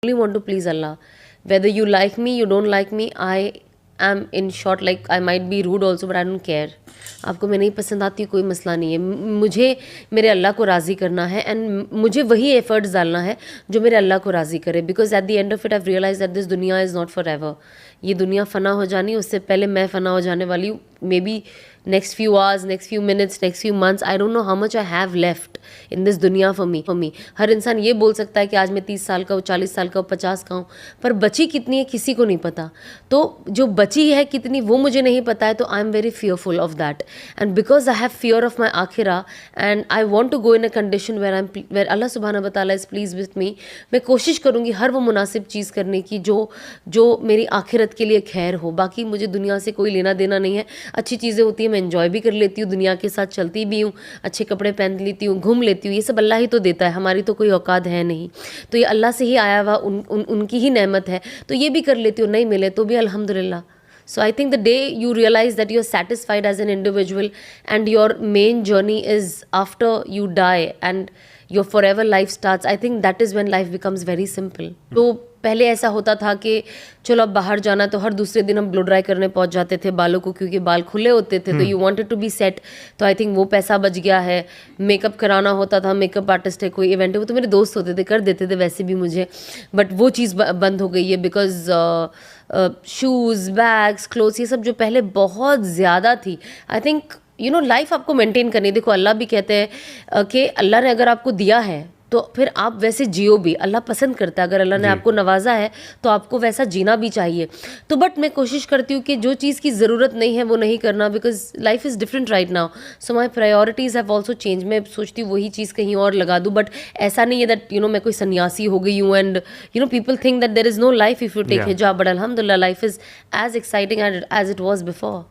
only want to please Allah. Whether you like me, you don't like me, I am in short like I might be rude also, but I don't care. आपको मैं नहीं पसंद आती, कोई मसला नहीं है. मुझे मेरे अल्लाह को राज़ी करना है एंड मुझे वही एफर्ट्स डालना है जो मेरे अल्लाह को राज़ी करे. Because at the end of it I realize that this दुनिया इज़ नॉट फॉर एवर. ये दुनिया फ़ना हो जानी, उससे पहले मैं फ़ना हो जाने वाली हूँ. May be next few hours, next few minutes, next few months, I don't know how much I have left in this दुनिया for me. हर इंसान ये बोल सकता है कि आज मैं 30 साल का हूँ, 40 साल का हूँ, 50 का हूँ, पर बची कितनी है किसी को नहीं पता. तो जो बची है कितनी वो मुझे नहीं पता है, तो I am very fearful of that. And because I have fear of my आखिरा and I want to go in a condition where Allah subhanahu wa ta'ala is pleased with me, मैं कोशिश करूँगी हर वो मुनासिब चीज़ करने की जो मेरी आखिरत के लिए खैर हो. बाकी मुझे दुनिया से कोई लेना देना नहीं है. अच्छी चीज़ें होती हैं, मैं एंजॉय भी कर लेती हूँ, दुनिया के साथ चलती भी हूँ, अच्छे कपड़े पहन लेती हूँ, घूम लेती हूँ. ये सब अल्लाह ही तो देता है, हमारी तो कोई औकात है नहीं. तो ये अल्लाह से ही आया हुआ उनकी ही नेमत है. तो ये भी कर लेती हूँ, नहीं मिले तो भी अल्हम्दुलिल्लाह. So I think the day you realize that you're satisfied as an individual and your main journey is after you die and your forever life starts, I think that is when life becomes very simple. तो पहले ऐसा होता था कि चलो अब बाहर जाना, तो हर दूसरे दिन हम ब्लो ड्राई करने पहुंच जाते थे बालों को, क्योंकि बाल खुले होते थे. तो you wanted to be set. तो आई थिंक वो पैसा बच गया है. मेकअप कराना होता था, मेकअप आर्टिस्ट है, कोई इवेंट है, वो तो मेरे दोस्त होते थे, कर देते थे वैसे भी मुझे. बट वो चीज़ बंद हो गई है बिकॉज शूज़, बैग्स, क्लोथ्स, ये सब जो पहले बहुत ज़्यादा थी. आई थिंक लाइफ आपको मेंटेन करनी. देखो अल्लाह भी कहते हैं कि अल्लाह ने अगर आपको दिया है तो फिर आप वैसे जियो भी. अल्लाह पसंद करता है, अगर अल्लाह ने आपको नवाजा है तो आपको वैसा जीना भी चाहिए. तो बट मैं कोशिश करती हूँ कि जो चीज़ की ज़रूरत नहीं है वो नहीं करना, because life is different right now. So my priorities have also change. मैं सोचती हूँ वही चीज़ कहीं और लगा दूँ. बट ऐसा नहीं है दैट मैं कोई सन्यासी हो गई हूँ and people think that there is no life if you take हिजाब. बट अल्हम्दुलिल्लाह life is as exciting as it was before.